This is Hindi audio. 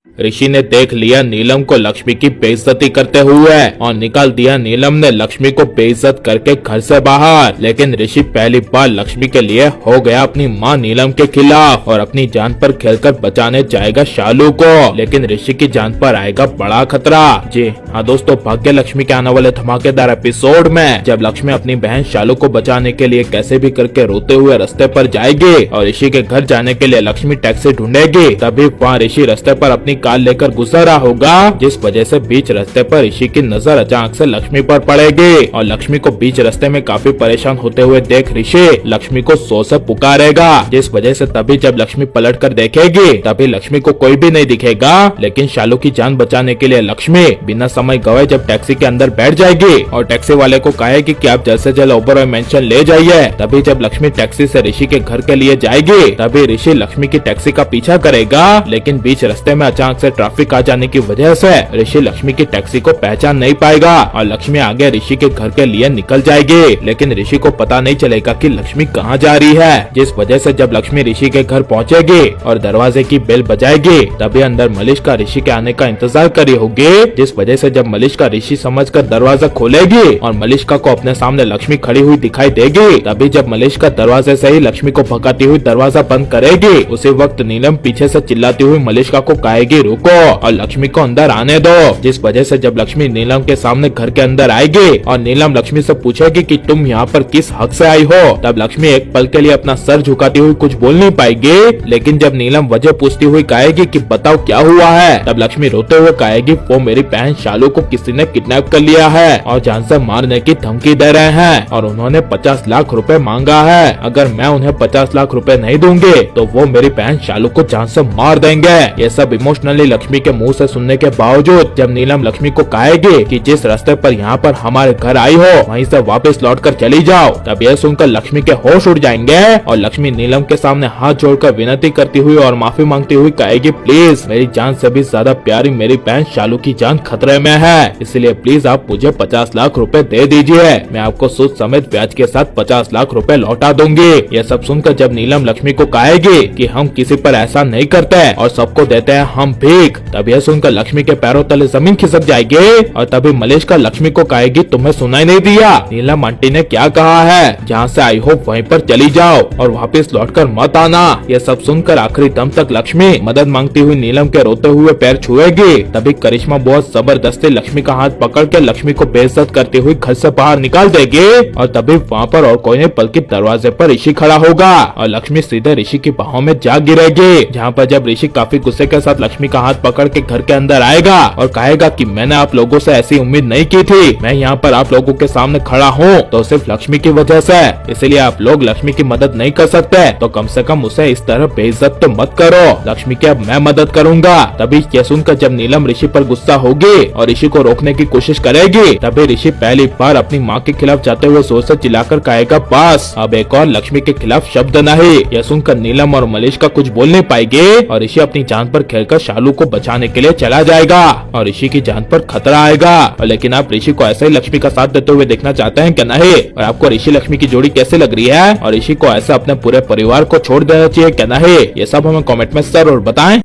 ऋषि ने देख लिया नीलम को लक्ष्मी की बेइज्जती करते हुए और निकाल दिया नीलम ने लक्ष्मी को बेइज्जत करके घर से बाहर। लेकिन ऋषि पहली बार लक्ष्मी के लिए हो गया अपनी माँ नीलम के खिलाफ और अपनी जान पर खेलकर बचाने जाएगा शालू को। लेकिन ऋषि की जान पर आएगा बड़ा खतरा। जी हाँ दोस्तों, भाग्य लक्ष्मी के आने वाले धमाकेदार एपिसोड में जब लक्ष्मी अपनी बहन शालू को बचाने के लिए कैसे भी करके रोते हुए रास्ते पर जाएगी और ऋषि के घर जाने के लिए लक्ष्मी टैक्सी ढूंढेगी, तभी वहाँ ऋषि रास्ते पर अपनी कार लेकर गुजर रहा होगा, जिस वजह से बीच रास्ते पर ऋषि की नजर अचानक से लक्ष्मी पर पड़ेगी और लक्ष्मी को बीच रास्ते में काफी परेशान होते हुए देख ऋषि लक्ष्मी को सो से पुकारेगा, जिस वजह से तभी जब लक्ष्मी पलट कर देखेगी तभी लक्ष्मी को कोई भी नहीं दिखेगा। लेकिन शालू की जान बचाने के लिए लक्ष्मी बिना समय गवाए जब टैक्सी के अंदर बैठ जाएगी और टैक्सी वाले को कहेगी कि आप जल्द से जल्द ओबरॉय मेंशन ले जाइए। तभी जब लक्ष्मी टैक्सी से ऋषि के घर के लिए जाएगी तभी ऋषि लक्ष्मी की टैक्सी का पीछा करेगा। लेकिन बीच रास्ते में अचानक से ट्रैफिक आ जाने की वजह से ऋषि लक्ष्मी की टैक्सी को पहचान नहीं पाएगा और लक्ष्मी आगे ऋषि के घर के लिए निकल जाएगी। लेकिन ऋषि को पता नहीं चलेगा कि लक्ष्मी कहाँ जा रही है, जिस वजह से जब लक्ष्मी ऋषि के घर पहुँचेगी और दरवाजे की बेल बजाएगी तभी अंदर मलिष्का ऋषि के आने का इंतजार करी होगी, जिस वजह से जब मलिष्का ऋषि समझकर दरवाजा खोलेगी और मलिष्का को अपने सामने लक्ष्मी खड़ी हुई दिखाई देगी, तभी जब मलिष्का दरवाजे से ही लक्ष्मी को भगाती हुई दरवाजा बंद करेगी, उसी वक्त नीलम पीछे से चिल्लाती हुई मलिष्का को कहेगी रुको और लक्ष्मी को अंदर आने दो, जिस वजह से जब लक्ष्मी नीलम के सामने घर के अंदर आएगी और नीलम लक्ष्मी से पूछेगी कि तुम यहाँ पर किस हक से आई हो, तब लक्ष्मी एक पल के लिए अपना सर झुकाती हुई कुछ बोल नहीं पाएगी। लेकिन जब नीलम वजह पूछती हुई कहेगी कि बताओ क्या हुआ है, तब लक्ष्मी रोते हुए कहेगी वो मेरी बहन शालू को किसी ने किडनैप कर लिया है और जान से मारने की धमकी दे रहे हैं और उन्होंने 50 लाख रुपए मांगा है। अगर मैं उन्हें 50 लाख रुपए नहीं दूंगी तो वो मेरी बहन शालू को जान से मार देंगे। ये सब इमोशनली लक्ष्मी के मुंह से सुनने के बावजूद जब नीलम लक्ष्मी को कहेगी कि जिस रास्ते पर यहाँ पर हमारे घर आई हो वहीं से वापस लौटकर चली जाओ, तब यह सुनकर लक्ष्मी के होश उड़ जाएंगे और लक्ष्मी नीलम के सामने हाथ जोड़कर विनती करती हुई और माफी मांगती हुई कहेगी प्लीज मेरी जान से भी ज्यादा प्यारी मेरी बहन शालू की जान खतरे में है, इसलिए प्लीज आप मुझे 50 लाख रुपए दे दीजिए, मैं आपको सूद समेत ब्याज के साथ 50 लाख रुपए लौटा दूंगी। यह सब सुनकर जब नीलम लक्ष्मी को कहेगी कि हम किसी पर ऐसा नहीं करते और सबको देते हैं हम भीख, तब यह सुनकर लक्ष्मी के पैरों तले जमीन खिसक जाएगी और तभी मलिष्का लक्ष्मी को कहेगी तुम्हें सुनाई नहीं दिया नीलम आंटी ने क्या कहा है, जहाँ से आई हो वहीं पर चली जाओ और वापस लौटकर मत आना। यह सब सुनकर आखिरी दम तक लक्ष्मी मदद मांगती हुई नीलम के रोते हुए पैर छुएगी। तभी करिश्मा बहुत जबरदस्ती लक्ष्मी का हाथ पकड़ के लक्ष्मी को बेइज्जत करती हुई घर से बाहर निकाल देगी और तभी वहाँ पर और कोई नहीं बल्कि दरवाजे पर ऋषि खड़ा होगा और लक्ष्मी सीधे ऋषि की बाहों में जा गिरेगी, जहाँ पर जब ऋषि काफी गुस्से के साथ लक्ष्मी का हाथ पकड़ के घर के अंदर आएगा और कहेगा कि मैंने आप लोगों से ऐसी उम्मीद नहीं की थी, मैं यहाँ पर आप लोगों के सामने खड़ा हूँ तो सिर्फ लक्ष्मी की वजह से, इसलिए आप लोग लक्ष्मी की मदद नहीं कर सकते तो कम से कम उसे इस तरह बेइज्जत तो मत करो, लक्ष्मी की अब मैं मदद करूंगा। तभी यह सुनकर जब नीलम ऋषि पर गुस्सा होगी और ऋषि को रोकने की कोशिश करेगी, तभी ऋषि पहली बार अपनी माँ के खिलाफ जाते हुए जोर से चिल्लाकर कहेगा बस अब एक और लक्ष्मी के खिलाफ शब्द नहीं। यह सुनकर नीलम और मलिष्का कुछ बोल नहीं पाएगी और ऋषि अपनी जान पर खेलकर शालू को बचाने के लिए चला जाएगा और ऋषि की जान पर खतरा आएगा। और लेकिन आप ऋषि को ऐसे ही लक्ष्मी का साथ देते हुए देखना चाहते हैं क्या नहीं, और आपको ऋषि लक्ष्मी की जोड़ी कैसे लग रही है और ऋषि को ऐसा अपने पूरे परिवार को छोड़ देना चाहिए क्या नहीं, ये सब हमें कमेंट में जरूर बताएं।